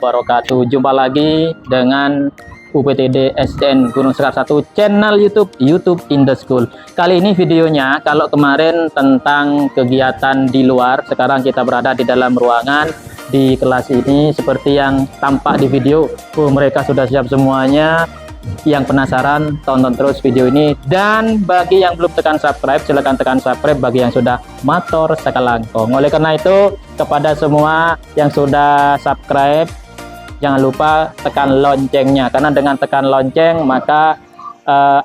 wabarakatuh. Jumpa lagi dengan UPTD SDN Gunung Sekar 1 channel YouTube in the School. Kali ini videonya, kalau kemarin tentang kegiatan di luar, sekarang kita berada di dalam ruangan di kelas ini seperti yang tampak di video. Mereka sudah siap semuanya. Yang penasaran, tonton terus video ini, dan bagi yang belum tekan subscribe, silahkan tekan subscribe. Bagi yang sudah matur sakalangkong. Oleh karena itu, kepada semua yang sudah subscribe, jangan lupa tekan loncengnya, karena dengan tekan lonceng maka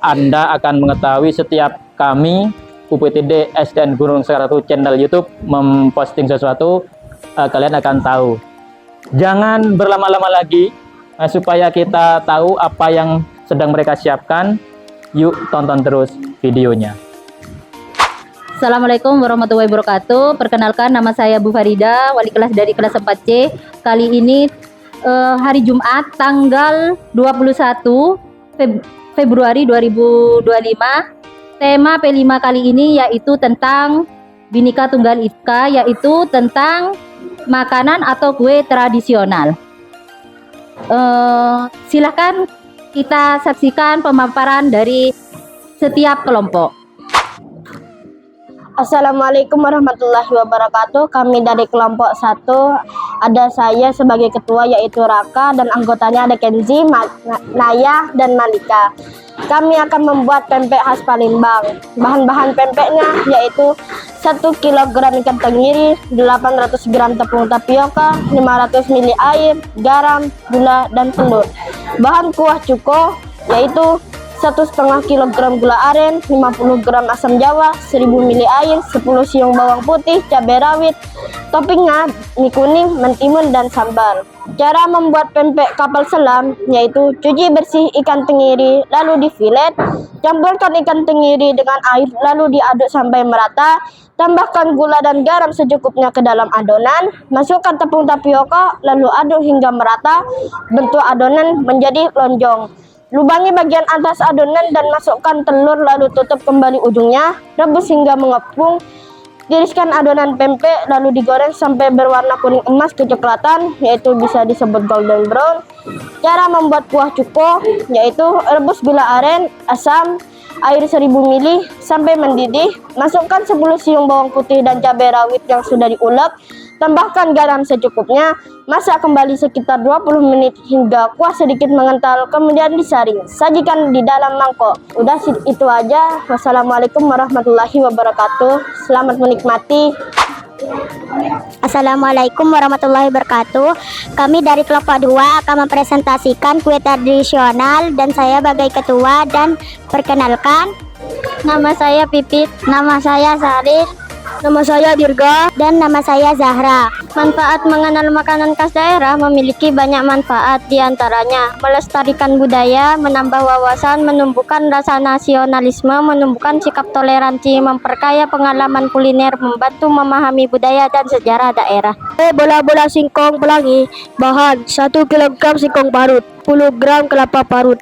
Anda akan mengetahui setiap kami UPTD SDN Gunung Sekar 1 channel YouTube memposting sesuatu, kalian akan tahu. Jangan berlama-lama lagi, supaya kita tahu apa yang sedang mereka siapkan. Yuk tonton terus videonya. Assalamualaikum warahmatullahi wabarakatuh. Perkenalkan, nama saya Bu Farida, wali kelas dari kelas 4C. Kali ini hari Jumat tanggal 21 Februari 2025. Tema P5 kali ini yaitu tentang Bhinneka Tunggal Ika, yaitu tentang makanan atau kue tradisional. Silahkan kita saksikan pemaparan dari setiap kelompok. Assalamualaikum warahmatullahi wabarakatuh. Kami dari kelompok 1, ada saya sebagai ketua yaitu Raka, dan anggotanya ada Kenzi, Naya, dan Malika. Kami akan membuat pempek khas Palembang. Bahan-bahan pempeknya yaitu 1 kg ikan tenggiri, 800 gram tepung tapioka, 500 ml air, garam, gula, dan telur. Bahan kuah cuko yaitu 1,5 kg gula aren, 50 gram asam jawa, 1000 ml air, 10 siung bawang putih, cabai rawit. Toppingnya mie kuning, mentimun, dan sambal. Cara membuat pempek kapal selam yaitu cuci bersih ikan tenggiri, lalu difilet. Campurkan ikan tenggiri dengan air, lalu diaduk sampai merata. Tambahkan gula dan garam secukupnya ke dalam adonan. Masukkan tepung tapioka, lalu aduk hingga merata. Bentuk adonan menjadi lonjong. Lubangi bagian atas adonan dan masukkan telur, lalu tutup kembali ujungnya. Rebus hingga mengepung. Tiriskan adonan pempek, lalu digoreng sampai berwarna kuning emas kecoklatan, yaitu bisa disebut golden brown. Cara membuat kuah cuko yaitu rebus gula aren, asam, air 1000 ml sampai mendidih. Masukkan 10 siung bawang putih dan cabai rawit yang sudah diulek. Tambahkan garam secukupnya. Masak kembali sekitar 20 menit hingga kuah sedikit mengental, kemudian disaring. Sajikan di dalam mangkok. Udah itu aja. Wassalamualaikum warahmatullahi wabarakatuh. Selamat menikmati. Assalamualaikum warahmatullahi wabarakatuh. Kami dari kelompok 2 akan mempresentasikan kue tradisional, dan saya sebagai ketua. Dan perkenalkan, nama saya Pipit, nama saya Saris, nama saya Dirga, dan nama saya Zahra. Manfaat mengenal makanan khas daerah memiliki banyak manfaat, diantaranya melestarikan budaya, menambah wawasan, menumbuhkan rasa nasionalisme, menumbuhkan sikap toleransi, memperkaya pengalaman kuliner, membantu memahami budaya dan sejarah daerah. Bola-bola singkong pelangi. Bahan 1 kg singkong parut, 10 gram kelapa parut,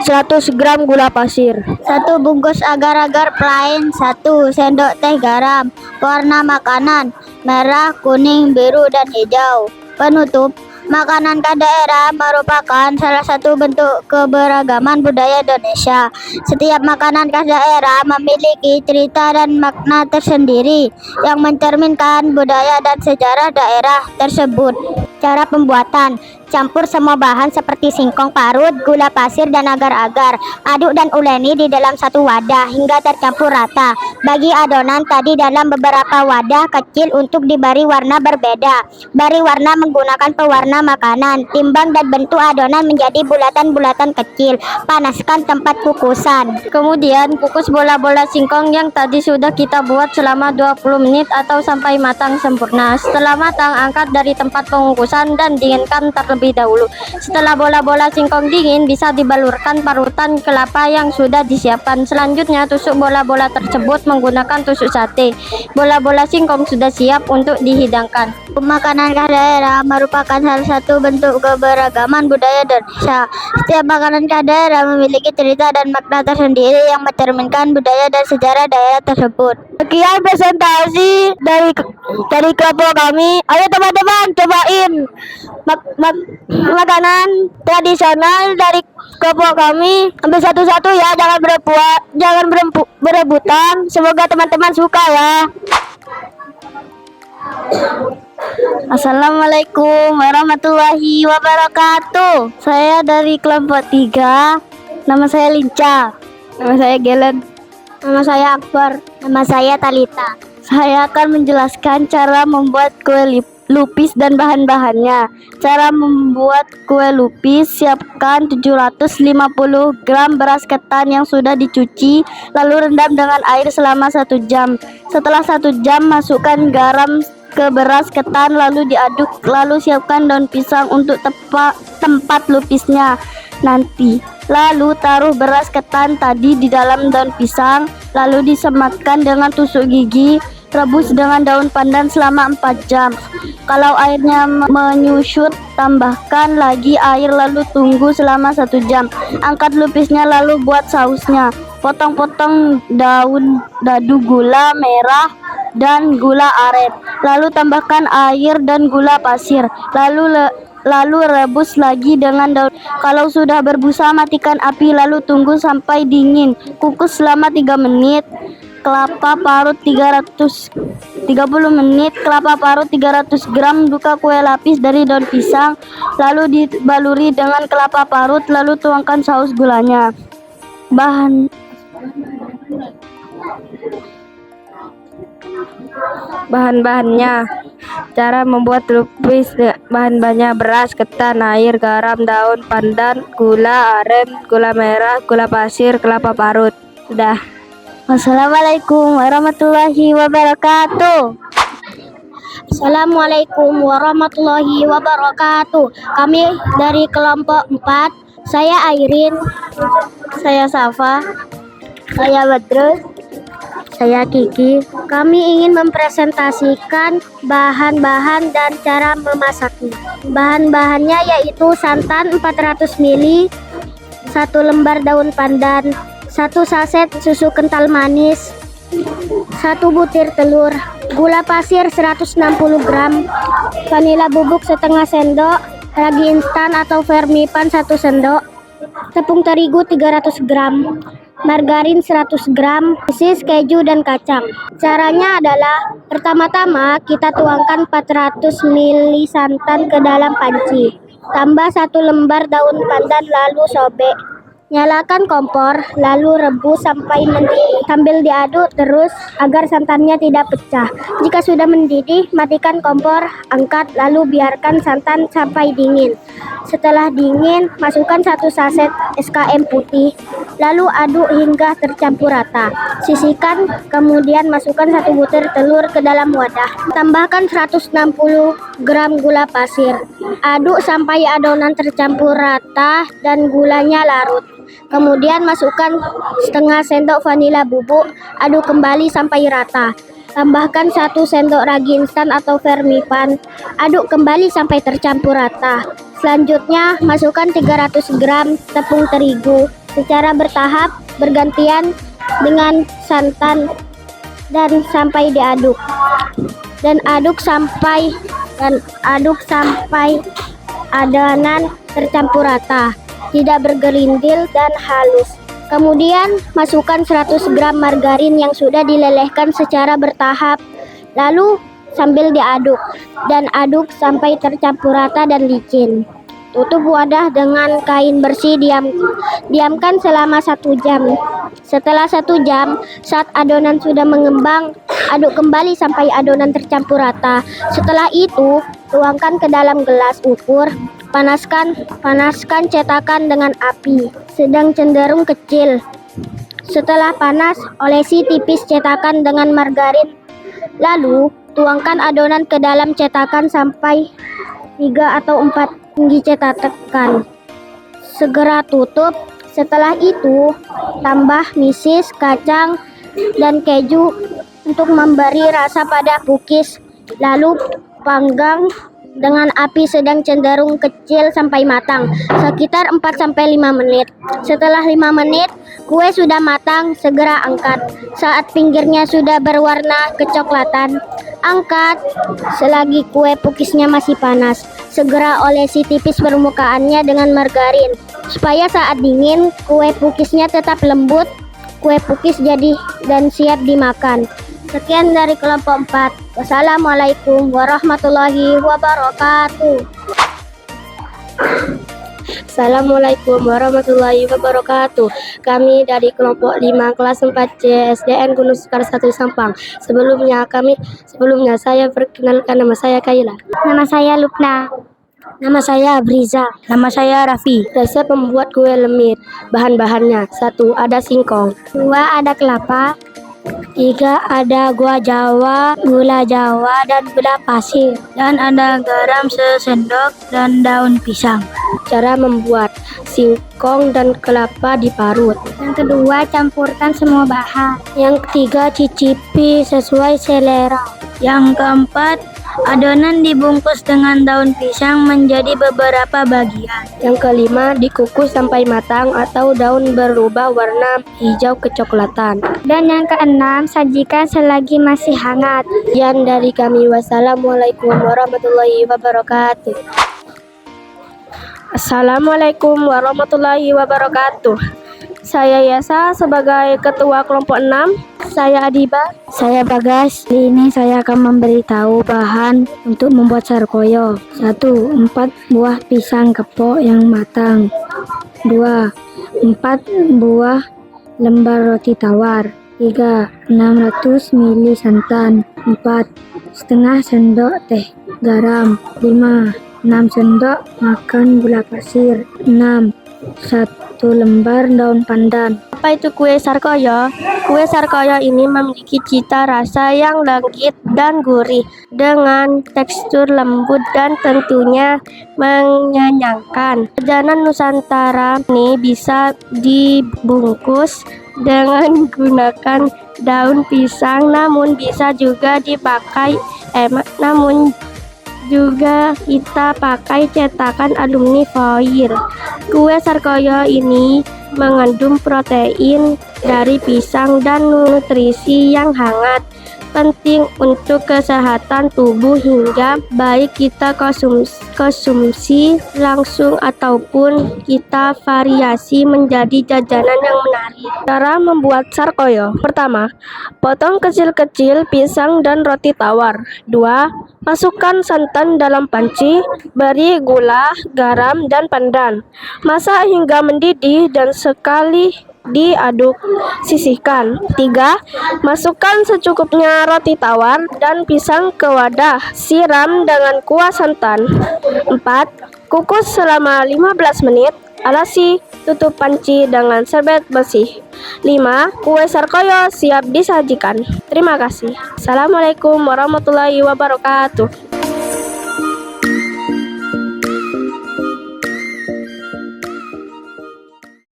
100 gram gula pasir, 1 bungkus agar-agar plain, 1 sendok teh garam. Warna makanan merah, kuning, biru, dan hijau. Penutup, makanan khas daerah merupakan salah satu bentuk keberagaman budaya Indonesia. Setiap makanan khas daerah memiliki cerita dan makna tersendiri yang mencerminkan budaya dan sejarah daerah tersebut. Cara pembuatan: campur semua bahan seperti singkong parut, gula pasir, dan agar-agar. Aduk dan uleni di dalam satu wadah hingga tercampur rata. Bagi adonan tadi dalam beberapa wadah kecil untuk diberi warna berbeda. Beri warna menggunakan pewarna makanan. Timbang dan bentuk adonan menjadi bulatan-bulatan kecil. Panaskan tempat kukusan. Kemudian kukus bola-bola singkong yang tadi sudah kita buat selama 20 menit atau sampai matang sempurna. Setelah matang, angkat dari tempat pengukusan dan dinginkan terlebih dahulu. Setelah bola-bola singkong dingin, bisa dibalurkan parutan kelapa yang sudah disiapkan. Selanjutnya, tusuk bola-bola tersebut menggunakan tusuk sate. Bola-bola singkong sudah siap untuk dihidangkan. Makanan khas daerah merupakan salah satu bentuk keberagaman budaya Indonesia. Setiap makanan khas daerah memiliki cerita dan makna tersendiri yang mencerminkan budaya dan sejarah daerah tersebut. Sekian presentasi dari kelompok kami. Ayo teman-teman cobain makanan tradisional dari kelompok kami. Ambil satu-satu ya, jangan berebutan. Semoga teman-teman suka ya. Assalamualaikum warahmatullahi wabarakatuh. Saya dari kelompok 3. Nama saya Linca. Nama saya Gelen. Nama saya Akbar. Nama saya Talita. Saya akan menjelaskan cara membuat kue lupis dan bahan-bahannya. Cara membuat kue lupis: siapkan 750 gram beras ketan yang sudah dicuci, lalu rendam dengan air selama 1 jam. Setelah 1 jam, masukkan garam ke beras ketan, lalu diaduk, lalu siapkan daun pisang untuk tempat lupisnya nanti. Lalu taruh beras ketan tadi di dalam daun pisang, lalu disematkan dengan tusuk gigi. Rebus dengan daun pandan selama 4 jam. Kalau airnya menyusut, tambahkan lagi air lalu tunggu selama 1 jam. Angkat lupisnya lalu buat sausnya. Potong-potong daun dadu gula merah dan gula aren. Lalu tambahkan air dan gula pasir. Lalu rebus lagi dengan daun. Kalau sudah berbusa, matikan api lalu tunggu sampai dingin. Kukus selama 3 menit. Kelapa parut 30 menit. Kelapa parut 300 gram. Buka kue lapis dari daun pisang, lalu dibaluri dengan kelapa parut, lalu tuangkan saus gulanya. Bahan-bahannya: cara membuat lupis. Bahan-bahannya: beras ketan, air, garam, daun pandan, gula aren, gula merah, gula pasir, kelapa parut. Sudah. Wassalamualaikum warahmatullahi wabarakatuh. Assalamualaikum warahmatullahi wabarakatuh. Kami dari kelompok 4. Saya Airin. Saya Safa. Saya Badrus. Saya Kiki. Kami ingin mempresentasikan bahan-bahan dan cara memasaknya. Bahan-bahannya yaitu santan 400 ml, 1 lembar daun pandan, 1 saset susu kental manis, 1 butir telur, gula pasir 160 gram, vanila bubuk setengah sendok, ragi instan atau vermipan 1 sendok, tepung terigu 300 gram, margarin 100 gram, sosis, keju, dan kacang. Caranya adalah, pertama-tama kita tuangkan 400 ml santan ke dalam panci. Tambah 1 lembar daun pandan lalu sobek. Nyalakan kompor, lalu rebus sampai mendidih. Sambil diaduk terus agar santannya tidak pecah. Jika sudah mendidih, matikan kompor, angkat, lalu biarkan santan sampai dingin. Setelah dingin, masukkan 1 saset SKM putih, lalu aduk hingga tercampur rata. Sisihkan, kemudian masukkan 1 butir telur ke dalam wadah. Tambahkan 160 gram gula pasir. Aduk sampai adonan tercampur rata dan gulanya larut. Kemudian masukkan setengah sendok vanila bubuk, aduk kembali sampai rata. Tambahkan 1 sendok ragi instan atau vermipan, aduk kembali sampai tercampur rata. Selanjutnya masukkan 300 gram tepung terigu secara bertahap bergantian dengan santan dan sampai diaduk. Dan aduk sampai adonan tercampur rata, tidak bergerindil dan halus. Kemudian masukkan 100 gram margarin yang sudah dilelehkan secara bertahap, lalu sambil diaduk dan aduk sampai tercampur rata dan licin. Tutup wadah dengan kain bersih, diamkan selama 1 jam. Setelah 1 jam, saat adonan sudah mengembang, aduk kembali sampai adonan tercampur rata. Setelah itu, tuangkan ke dalam gelas ukur. Panaskan cetakan dengan api sedang cenderung kecil. Setelah panas, olesi tipis cetakan dengan margarin. Lalu, tuangkan adonan ke dalam cetakan sampai 3 atau 4 tinggi cetakan. Segera tutup. Setelah itu, tambah mesis, kacang, dan keju untuk memberi rasa pada cookies. Lalu Panggang dengan api sedang cenderung kecil sampai matang, sekitar 4-5 menit. Setelah 5 menit, kue sudah matang, segera angkat. Saat pinggirnya sudah berwarna kecoklatan, angkat. Selagi kue pukisnya masih panas, segera olesi tipis permukaannya dengan margarin, supaya saat dingin, kue pukisnya tetap lembut. Kue pukis jadi dan siap dimakan. Sekian dari kelompok 4. Wassalamualaikum warahmatullahi wabarakatuh. Assalamualaikum warahmatullahi wabarakatuh. Kami dari kelompok 5 kelas 4C SDN Gunung Sekar 1 Sampang. Sebelumnya saya perkenalkan, nama saya Kaila. Nama saya Lupna. Nama saya Briza. Nama saya Raffi. Resep membuat kue lemit. Bahan-bahannya: 1. Ada singkong. 2. Ada kelapa. 3. Ada gula jawa dan gula pasir. Dan ada garam sesendok dan daun pisang. Cara membuat: singkong dan kelapa diparut. Yang kedua, campurkan semua bahan. Yang ketiga, cicipi sesuai selera. Yang keempat, adonan dibungkus dengan daun pisang menjadi beberapa bagian. Yang kelima, dikukus sampai matang atau daun berubah warna hijau kecoklatan. Dan yang keenam, sajikan selagi masih hangat. Sekian dari kami. Wassalamualaikum warahmatullahi wabarakatuh. Assalamualaikum warahmatullahi wabarakatuh. Saya Yasa sebagai ketua kelompok 6. Saya Adiba. Saya Bagas. Kali ini saya akan memberitahu bahan untuk membuat sarkoyo. 1. 4 buah pisang kepok yang matang. 2. 4 buah lembar roti tawar. 3. 600 ml santan. 4. Setengah sendok teh garam. 5. 6 sendok makan gula pasir. 6. 1 lembar daun pandan. Apa itu kue sarkoyo? Kue sarkoyo ini memiliki cita rasa yang legit dan gurih dengan tekstur lembut dan tentunya mengenyangkan. Jajanan Nusantara ini bisa dibungkus dengan gunakan daun pisang, namun bisa juga kita pakai cetakan alumni foil. Kue sarkoyo ini mengandung protein dari pisang dan nutrisi yang hangat, penting untuk kesehatan tubuh hingga baik kita konsumsi langsung ataupun kita variasi menjadi jajanan yang menarik. Cara membuat sarkoyo: pertama, potong kecil-kecil pisang dan roti tawar. 2. Masukkan santan dalam panci, beri gula, garam, dan pandan. Masak hingga mendidih dan sekali diaduk, sisihkan. 3. Masukkan secukupnya roti tawar dan pisang ke wadah, siram dengan kuah santan. 4. Kukus selama 15 menit, alasi, tutup panci dengan serbet bersih. 5. Kue sarkoyo siap disajikan. Terima kasih. Assalamualaikum warahmatullahi wabarakatuh.